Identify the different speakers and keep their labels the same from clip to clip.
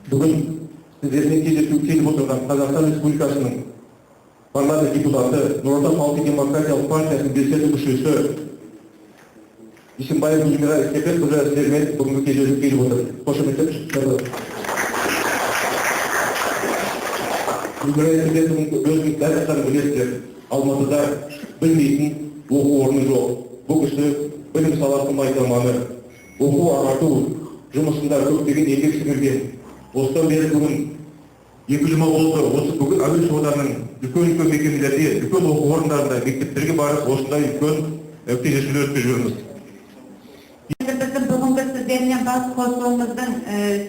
Speaker 1: Бүгін сіздермен кездесуге келіп отырған Қазақстан Республикасының парламент депутаты, Нұр Отан халықтық демократиялық партиясының белсенді мүшесі Исимбаева Гүлмира Истебекқызы сіздермен бүгінгі кездесуге келіп отыр. Қошеметтеп шықсаңыздар. Гүлмира Истебекқызының өзінің дәрістарын білесіздер. Алматыда білмейтін оқу орны жоқ. Бұл кісі білім саласының майталманы, оқу ағарту жұмысында көптеген еңбек сіңірген. Осыдан бері бүгін 2 жұма болды. Осы бүгін әуел жолдарының үлкен мекемелерде, үлкен оқу орындарында, мектептерге барып, осындай үлкен кездесулер өткізіп жүрміз.
Speaker 2: Біздің бүгінгі сіздермен бас қосуымыздың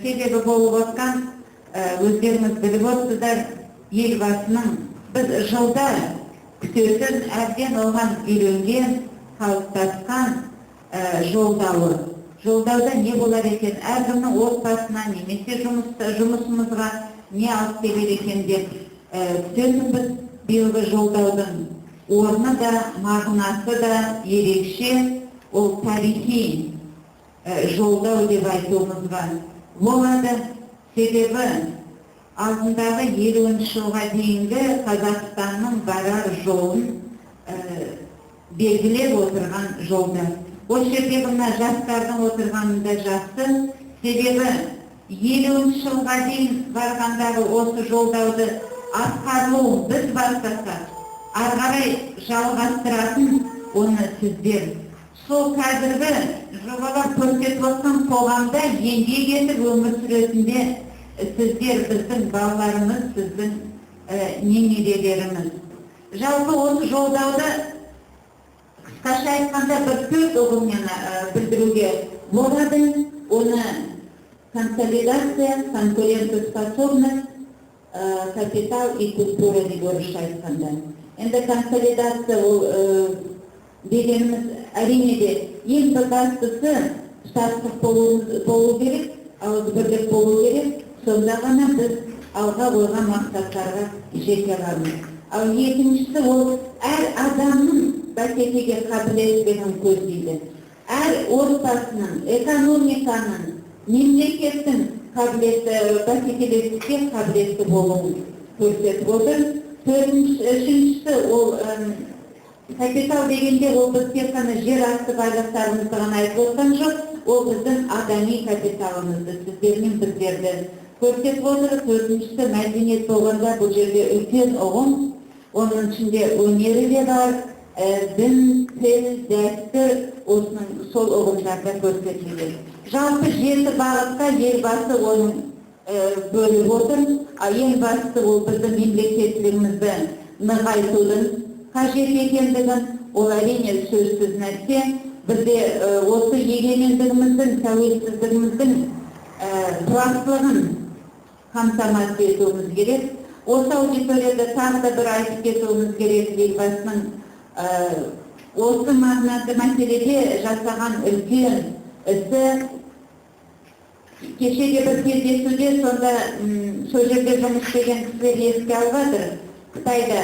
Speaker 2: себебі болып отқан, өздеріңіз біліп отырсыздар, елбасының біз жылда күтетін, әбден оған үйренген, қалыптасқан жолдауы. Жолдауда не болар екен, әркімнің отбасына немесе жұмысымызға не алып келер екен деп күтетінбіз. Биылғы жолдаудың орны да, мағынасы да ерекше, ол тарихи жолдау деп айтуымызға болады. Себебі алдындағы 50 жылға дейінгі Қазақстанның барар жолын белгілеп отырған жолдар. Ол жерде мына жастардың отырғанында жақсы, себебі 50 жылға дейін барғандағы осы жолдауды атқарылуын біз бастасақ, ары қарай жалғастыратын оны сіздер. Сол қазіргі жобалар көрсетіп отқан қоғамда еңбек етіп өмір сүретінде сіздер, біздің балаларымыз, сіздің немерелеріміз. Жалпы осы жолдауды қысқаша айтқанда бір 4 ұғыммен білдіруге болады. Оны консолидация, конкурентоспособность, капитал и культура деп орысша айтқанда. Енді консолидация ол дегеніміз әрине де ең бастысы штаттық болу керек, ауызбірлік болу керек, сонда ғана біз алға қойған мақсаттарға жете аламыз. Ал екіншісі ол әр адамның бәсекеге қабілеттілігін көздейді. Әр отбасының, экономиканың, мемлекеттің бәсекелестікке қабілетті болуын көрсетіп отыр. Үшіншісі ол капитал дегенде ол біз тек қана жер асты байлықтарымызды ғана айтып отқан жоқ, ол біздің адами капиталымызды, сіздер мен біздерді көрсетіп отыр. Төртіншісі мәдениет болғанда бұл жерде үлкен ұғым, оның ішінде өнері де бар, дін, тіл, дәстүр, осының сол ұғымдарда көрсетілген. Жалпы 7 бағытқа елбасы оның бөліп отыр. Ең бастысы ол біздің мемлекеттілігімізді нығайтудың қажет екендігін, ол әрине сөзсіз нәрсе. Бізде осы егемендігіміздің, тәуелсіздігіміздің тұрақтылығын қамтамасыз етуіміз керек. Осы аудиторияда тағы да бір айтып кетуіміз керек, елбасының осы мағыналы мәселеде жасаған үлкен ісі. Кешеде бір кездесуде сонда сол жерде жұмыс істеген кісілер еске алып жатыр. Қытайда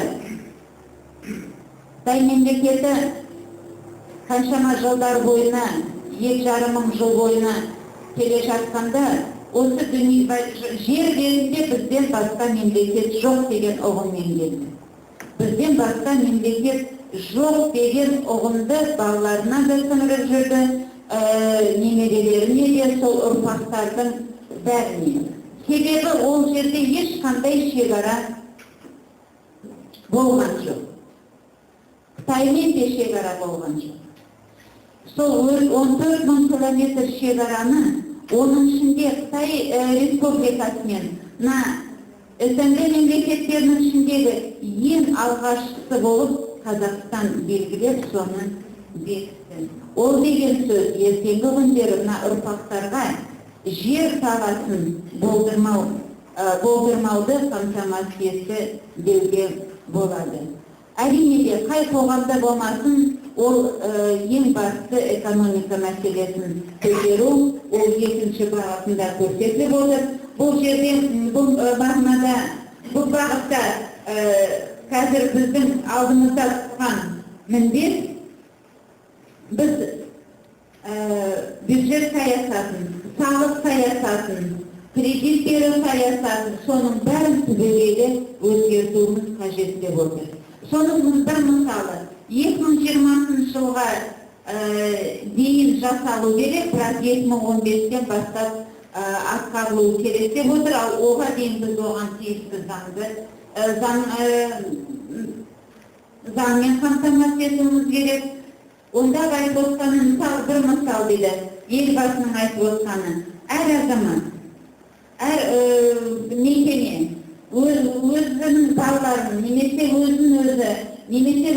Speaker 2: Қытай мемлекеті қаншама жылдар бойына, 2,5 мың жыл бойына келе жатқанда, осы жер бетінде бізден басқа мемлекет жоқ деген ұғыммен келді. Бізден басқа мемлекет жоқ деген ұғымды балаларына да сіңіріп жүрді, немерелеріне де, сол ұрпақтардың бәріне. Себебі ол жерде ешқандай шекара болған жоқ. Қытаймен де шекара болған жоқ. Сол 14 мың километр шекараны, оның ішінде Қытай республикасымен, СНГ мемлекеттерінің ішіндегі ең алғашқысы болып Қазақстан белгілеп, соны бекітті. Ол деген сөз ертеңгі күндері ұрпақтарға жер таласын болдырмауды қамтамасыз етті деуге болады. Әрине де қай қоғамда болмасын, ол ең басты экономика мәселесін көтеру, ол екінші бағытында көрсетіліп отыр. Бұл жерде, бұл мағынада, бұл бағытта қазір біздің алдымызда тұрған міндет, біз бюджет саясатын, салық саясатын, кредит беру саясатын, соның бәрін түбегейлі өзгертуіміз қажет деп отыр. Соның бір мысалы, 2020 жылға дейін жасалу керек, бірақ 2015-тен бастап атқарылуы керек деп отыр, ал оған дейін біз оған тиісті заңмен қамтамасыз етуіміз керек. Онда айтып отқаны, мысалы бір мысал дейді, елбасының айтып отқаны, әр азамат, әр мекеме өзінің балаларын, немесе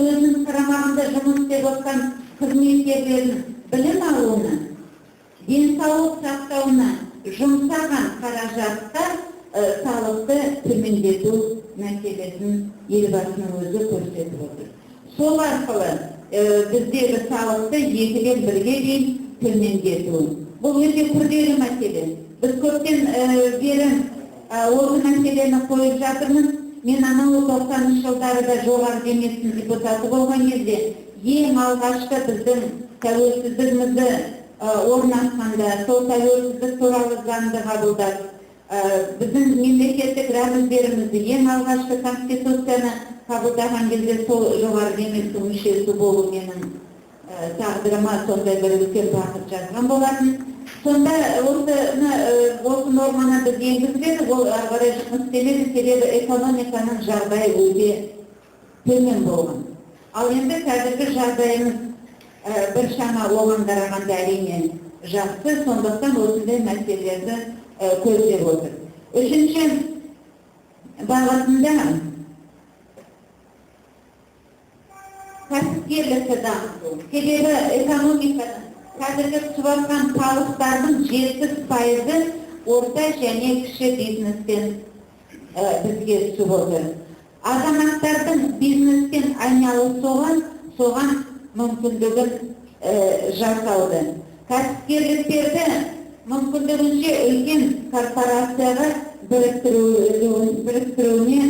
Speaker 2: өзінің қарамағында жұмыс істеп отқан қызметкерлерін білім алуына, денсаулық сақтауына жұмсаған қаражатта салықты төмендету мәселесін елбасының өзі көрсетіп отыр. Сол арқылы біздегі салықты 2-ден 1-ге дейін төмендету. Бұл өте күрделі мәселе. Біз көптен бері осы мәселені қойып жатырмыз. Мен анау 90 жылдарда жоғары кеңестің депутаты болған кезде ең алғашқы біздің тәуелсіздігімізді орнатқанда, сол тәуелсіздік туралы заңды қабылдап, біздің мемлекеттік рәміздерімізді ең алғашқы конституцияны қабылдаған кезде сол жоғары кеңестің мүшесі болу менің тағдырыма сондай бір үлкен бақыт жазған болатын. Сонда осы норманы біз енгізбедік, ол ары қарай жұмыс істемеді, себебі экономиканың жағдайы өте төмен болған. Ал енді қазіргі жағдайымыз біршама оған қарағанда әрине жақсы, сондықтан осындай мәселелерді көздеп отыр. Үшінші бағытында кәсіпкерлікті дамыту. Себебі экономиканың қазіргі түсіп жатқан салықтардың 70% орта және кіші бизнестен бізге түсіп отыр. Азаматтардың бизнеспен айналысуға соған мүмкіндігін жасауды. Кәсіпкерліктерді мүмкіндігінше үлкен корпорацияға біріктіруіне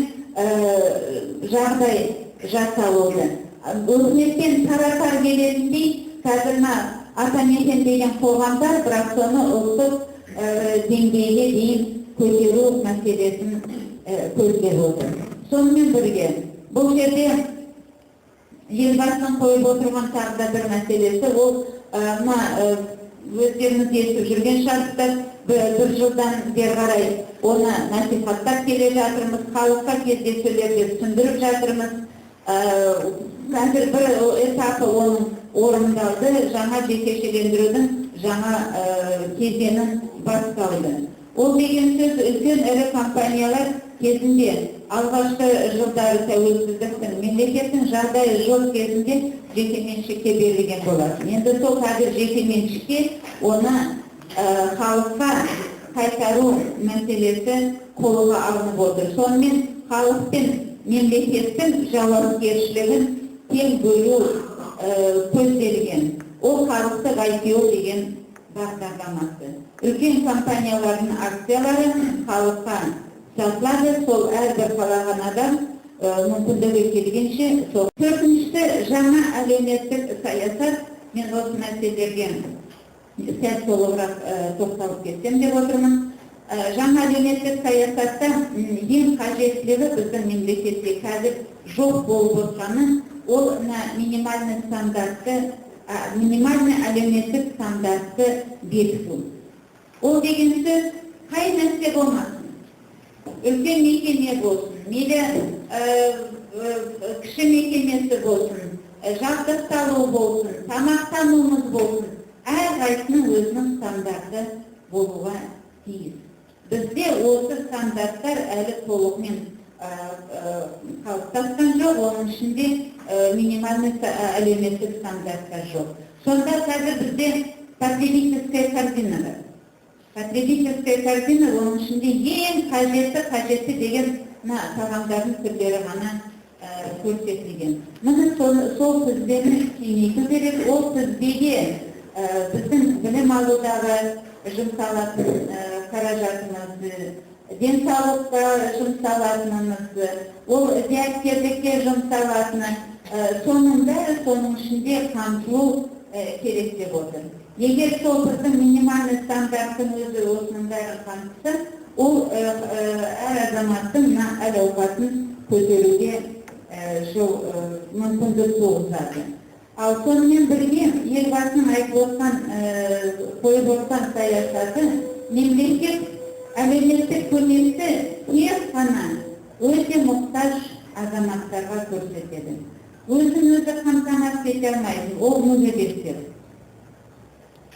Speaker 2: жағдай жасалуды. Үкіметтен таратар келетіндей, қазір атамекен деген қоғамдар, бірақ соны ұлттық деңгейге дейін көтеру мәселесін көздеп отыр. Сонымен бірге, бұл жерде елбасының қойып отырған тағы да бір мәселесі, ол өздеріңіз естіп жүрген шығарсыздар, бір жылдан бері қарай оны насихаттап келе жатырмыз, халыққа кездесулерде түсіндіріп жатырмыз. Қазір бір этапы оның орындалды, жаңа жекешелендірудің жаңа кезеңін басталды. Ол деген сөз, үлкен ірі компаниялар кезінде алғашқы жылдары тәуелсіздіктің, мемлекеттің жағдайы жоқ кезінде жекеменшікке берілген болады. Енді сол қазір жекеменшікке оны халыққа қайтару мәселесі қолға алынып отыр. Сонымен халық пен мемлекеттің жауапкершілігін тең бөлу көзделген. Ол халықтық IPO деген бағдарламасы. Үлкен компаниялардың акциялары халыққа сатылады, сол әрбір қалаған адам мүмкіндігі келгенше сол. Төртіншісі, жаңа әлеуметтік саясат. Мен осы мәселелерге сәл толығырақ тоқталып кетсем деп отырмын. Жаңа әлеуметтік саясатта ең қажеттілігі біздің мемлекетте қазір жоқ болып отырғаны, ол минимальный әлеуметтік стандартты бекіту. Ол деген сөз, қай нәрсе болмасын, үлкен мекеме болсын, мейлі кіші мекемесі болсын, жабдықталу болсын, тамақтануымыз болсын, әрқайсының өзінің стандарты болуға тиіс. Бізде осы стандарттар әлі толығымен қалыптасқан жоқ, оның ішінде минимальный әлеуметтік стандарттар жоқ. Сонда қазір бізде потребительская корзина бар. Потребительская корзина, оның ішінде ең қажетті деген тағамдардың түрлері ғана көрсетілген. Міне сол тізбені кеңейту керек. Ол тізбеге біздің білім алудағы жұмсалатын қаражатымызды, денсаулыққа жұмсалатынымызды, ол зияткерлікке жұмсалатыны, соның бәрі соның ішінде қамтылу керек деп отыр. Егер сол біздің минимальный стандарттың өзі осының бәрін қамтыса, ол әр азаматтың әл-ауқатын көтеруге мүмкіндік туғызады. Ал сонымен бірге елбасының айтып отқан, қойып отқан саясаты мемлекет әлеуметтік көмекті тек қана өте мұқтаж азаматтарға көрсетеді. Өзін өзі қамтамасыз ете алмайды, ол мүгедектер.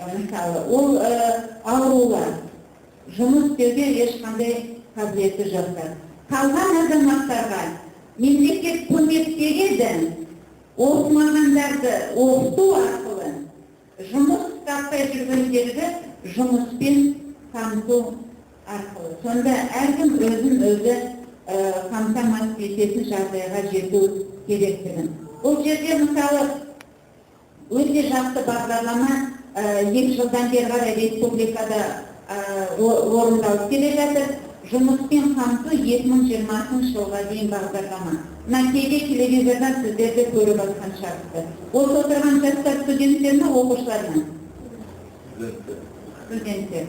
Speaker 2: Мысалы, ол аурулар, жұмыс істеуге ешқандай қабілеті жоқтар. Қалған азаматтарға мемлекет көмек береді, оқымағандарды оқыту арқылы жұмыс таппай жүргендерді жұмыспен қамту арқылы. Сонда әркім өзін өзі қамтамасыз ететін жағдайға жету керектігін. Бұл жерде мысалы өте жақсы бағдарлама 2 жылдан бері қарай республикада орындалып келе жатыр. Жұмыспен қамту 2020 жылға дейін бағдарлама. Мына кейде телевизордан сіздерді көріп жатқан шығарсыздар. Осы отырған жастар студенттер ме, оқушылар ма? Студенттер.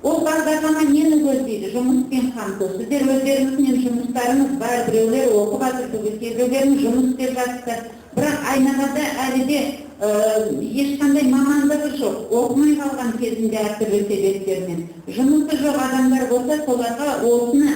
Speaker 2: Ол бағдарлама нені көздейді? Жұмыспен қамту. Сіздер өздеріңіздің жұмыстарыңыз бар, біреулер оқып жатыр, кейбіреулерің жұмыс істеп жатыр. Бірақ айналада әлі де ешқандай мамандығы жоқ. Оқымай қалған кезінде әртүрлі себептермен. Жұмысы жоқ адамдар болса, соларға осыны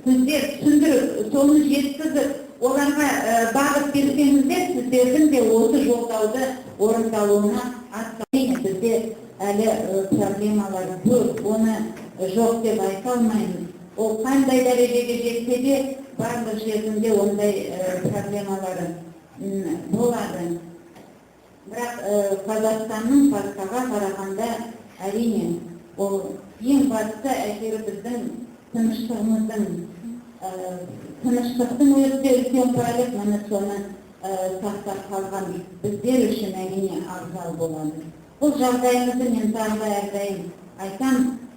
Speaker 2: сіздер түсіндіріп, соны жеткізіп, оларға бағыт берсеңіздер, сіздердің де осы жолдауды орындалуына атсалмайды. Бізде әлі проблемалар көп, оны жоқ деп айта алмаймыз. Ол қандай дәрежеге жетсе де, барлық жерінде ондай проблемалары болады. Бірақ Қазақстанның басқаға қарағанда әрине ол ең басты әсері біздің тыныштықтың өзі де үлкен байлық, міне соны сақтап қалған біздер үшін әрине абзал болады. Бұл жағдайымызды мен тағы да әрдайым айтам,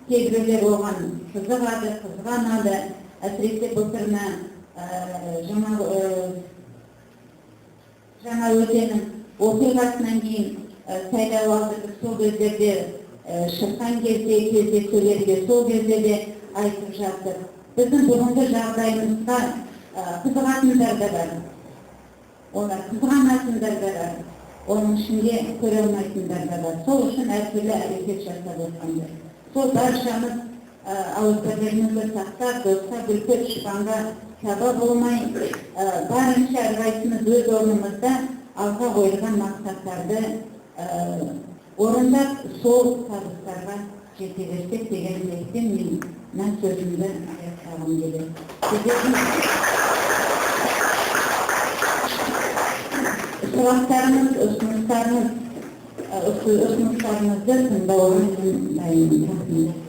Speaker 2: кейбіреулер оған қызығады, қызғанады. Әсіресе былтырына жаңа өтенің оқиғасынан кейін сайлау алды, сол кездерде шыққан кездесулерге сол кезде де айтып жатыр. Біздің бұрынғы жағдайымызға қызығатындар да бар. Олар қызғанатындар да бар. Оның ішінде көре алмайтындар да бар. Сол үшін әртүрлі әрекет жасап отқандар. Сол баршамыз ауызбірлерімізді сақтап, досқа, бүлкі, дұшпанға таба болмай, барынша әрқайсымыз өз орнымызда алға қойылған мақсаттарды орындап, сол табыстарға жете берсек деген ниетпен мен мына сөзімді аяқтағым келеді. Сұрақтарыңыз, ұсыныстарыңызды тыңдауға дайынмын.